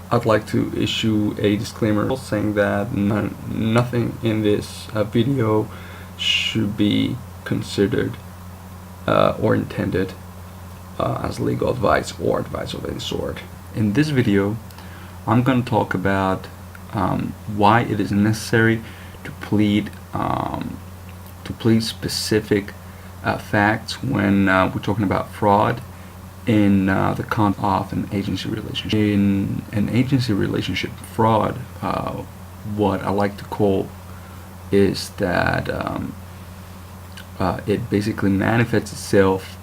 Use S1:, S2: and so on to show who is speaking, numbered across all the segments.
S1: I'd like to issue a disclaimer saying that nothing in this video should be considered or intended as legal advice or advice of any sort. In this video, I'm going to talk about why it is necessary to plead specific facts when we're talking about fraud in the context of an agency relationship. In an agency relationship, fraud, what I like to call is that it basically manifests itself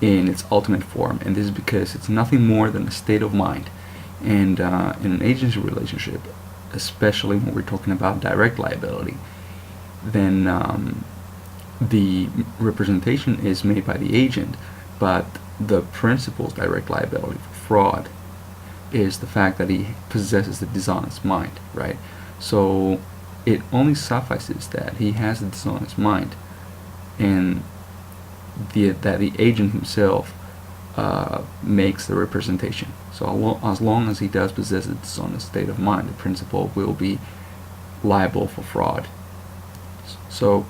S1: in its ultimate form, and this is because it's nothing more than a state of mind. And in an agency relationship, especially when we're talking about direct liability, then the representation is made by the agent, but the principal's direct liability for fraud is the fact that he possesses a dishonest mind, right? So it only suffices that he has a dishonest mind and that the agent himself makes the representation. So as long as he does possess a dishonest state of mind, the principal will be liable for fraud. So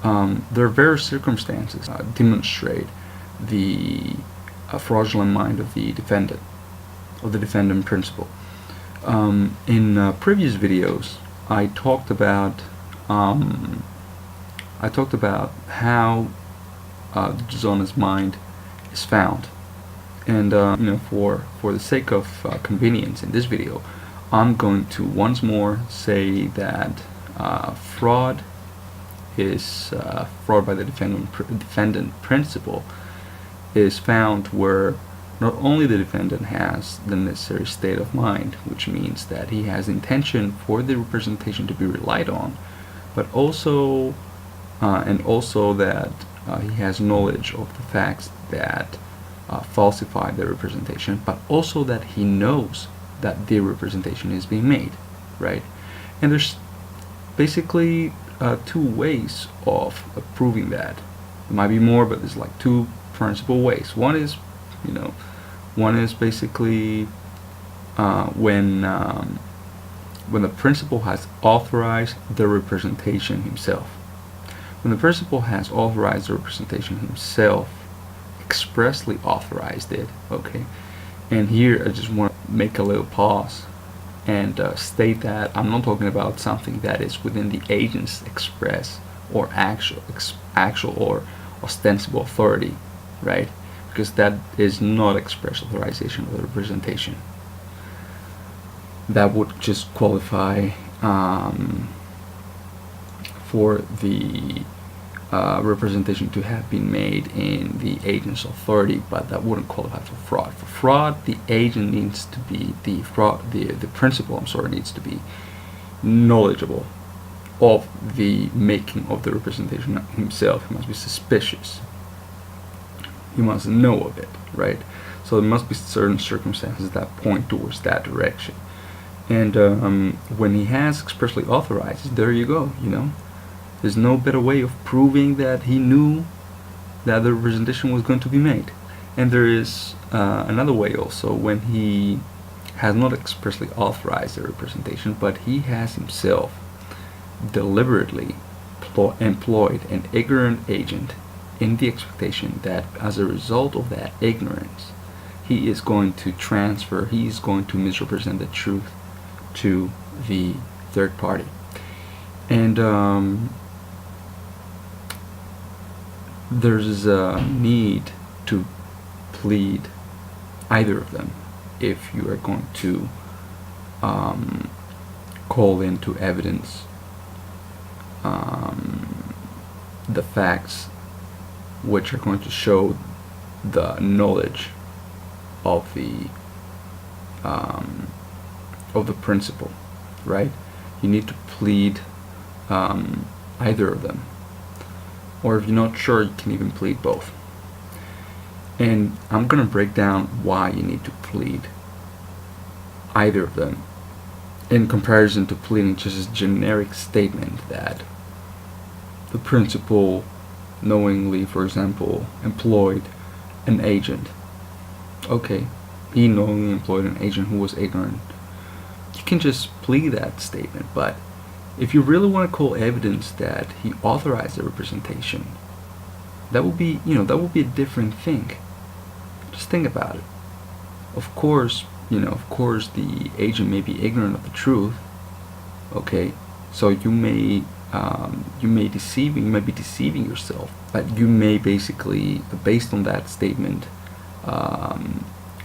S1: there are various circumstances that demonstrate the fraudulent mind of the defendant principal. In previous videos, I talked about how the dishonest mind is found, and for the sake of convenience in this video, I'm going to once more say that fraud is fraud by the defendant principal is found where not only the defendant has the necessary state of mind, which means that he has intention for the representation to be relied on, but also that he has knowledge of the facts that falsify the representation, but also that he knows that the representation is being made, right? And there's basically two ways of proving that. There might be more, but there's like two principal ways. One is basically when the principal has authorized the representation himself. When the principal has authorized the representation himself, expressly authorized it, okay? And here I just want to make a little pause and state that I'm not talking about something that is within the agent's express or actual or ostensible authority, right? Because that is not express authorization of the representation. That would just qualify for the representation to have been made in the agent's authority, but that wouldn't qualify for fraud. For fraud, the agent needs to be the principal needs to be knowledgeable of the making of the representation himself. He must be suspicious. He must know of it, right? So there must be certain circumstances that point towards that direction. And when he has expressly authorized, there you go, There's no better way of proving that he knew that the representation was going to be made. And there is another way also, when he has not expressly authorized the representation, but he has himself deliberately employed an ignorant agent in the expectation that as a result of that ignorance, he is going to misrepresent the truth to the third party. And there's a need to plead either of them if you are going to call into evidence the facts which are going to show the knowledge of the principal, right? You need to plead either of them, or if you're not sure, you can even plead both. And I'm gonna break down why you need to plead either of them in comparison to pleading just a generic statement that the principal knowingly, for example, employed an agent. Okay, he knowingly employed an agent who was ignorant you can just plead that statement. But if you really want to call evidence that he authorized the representation, that would be, that would be a different thing. Just think about it. Of course, the agent may be ignorant of the truth. Okay, so you may be deceiving yourself, but you may basically, based on that statement,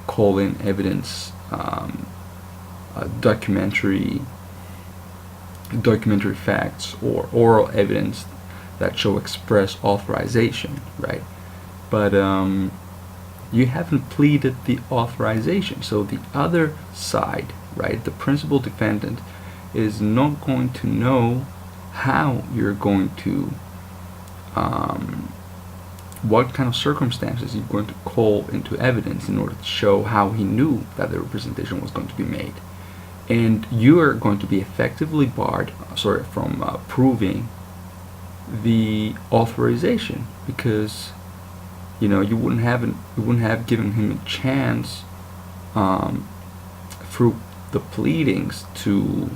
S1: call in evidence, documentary facts or oral evidence that show express authorization, right? But you haven't pleaded the authorization, so the other side, right, the principal defendant, is not going to know how you're going to, what kind of circumstances you're going to call into evidence in order to show how he knew that the representation was going to be made. And you are going to be effectively barred, from proving the authorization, because you wouldn't have given him a chance through the pleadings to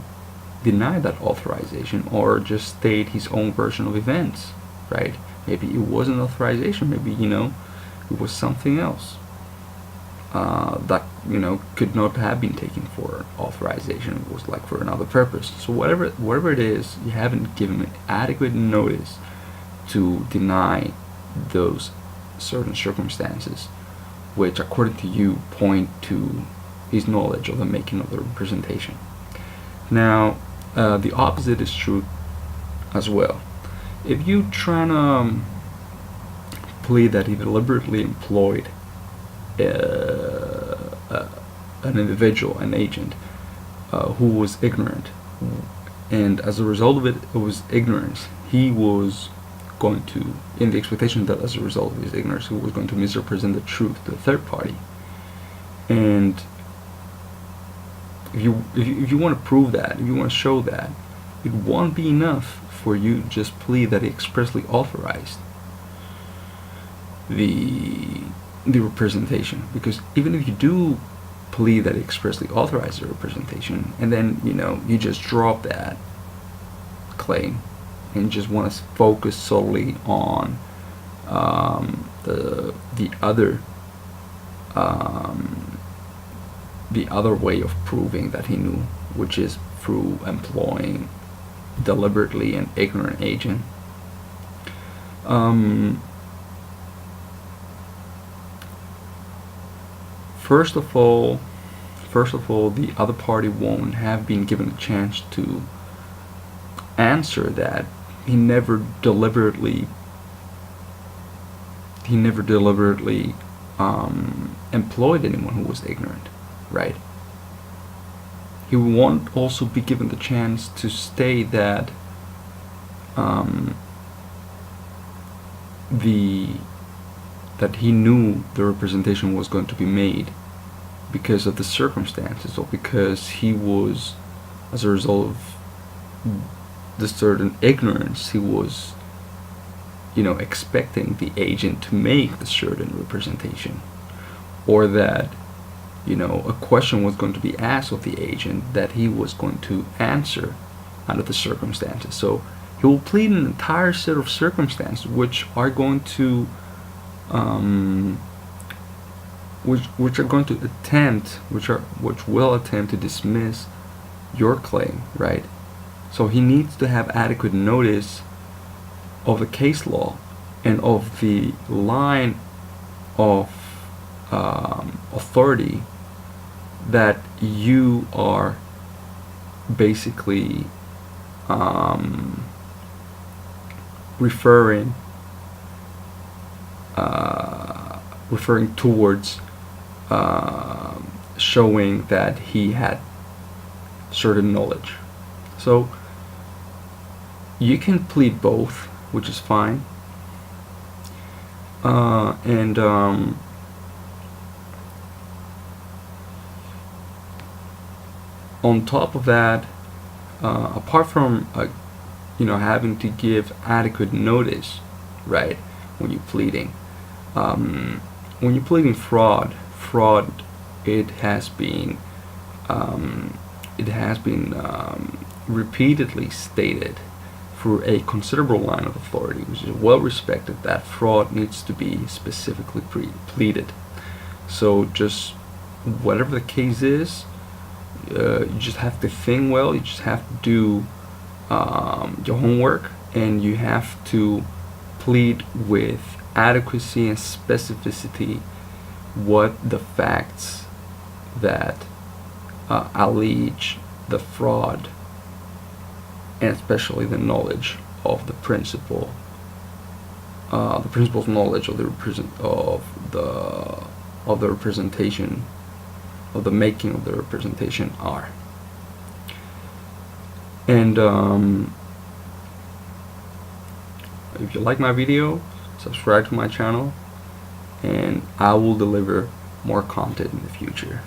S1: deny that authorization or just state his own version of events, right? Maybe it wasn't authorization, maybe it was something else that could not have been taken for authorization. It was like for another purpose. So whatever it is, you haven't given adequate notice to deny those certain circumstances, which according to you point to his knowledge of the making of the representation. Now, the opposite is true as well. If you try to plead that he deliberately employed an individual, an agent, who was ignorant, and as a result of it was ignorance, he was going to, in the expectation that as a result of his ignorance, he was going to misrepresent the truth to a third party. And if you want to prove that, if you want to show that, it won't be enough for you to just plead that he expressly authorized the representation, because even if you do plead that he expressly authorized the representation, and then you just drop that claim and just want to focus solely on the other way of proving that he knew, which is through employing deliberately an ignorant agent. First of all, the other party won't have been given a chance to answer that he never deliberately employed anyone who was ignorant, right? He won't also be given the chance to state that that he knew the representation was going to be made because of the circumstances, or because he was, as a result of the certain ignorance, he was expecting the agent to make the certain representation, or that a question was going to be asked of the agent that he was going to answer under the circumstances. So he will plead an entire set of circumstances which are going to which will attempt to dismiss your claim, right? So he needs to have adequate notice of the case law and of the line of authority that you are basically referring towards, showing that he had certain knowledge. So you can plead both, which is fine. And on top of that, apart from having to give adequate notice, right, when you're pleading, fraud, it has been it has been repeatedly stated for a considerable line of authority, which is well respected, that fraud needs to be specifically pleaded. So just whatever the case is, you just have to think well. You just have to do your homework, and you have to plead with adequacy and specificity what the facts that allege the fraud, and especially the knowledge of the principal, the principal's knowledge of the representation, of the making of the representation are. And if you like my video, subscribe to my channel, and I will deliver more content in the future.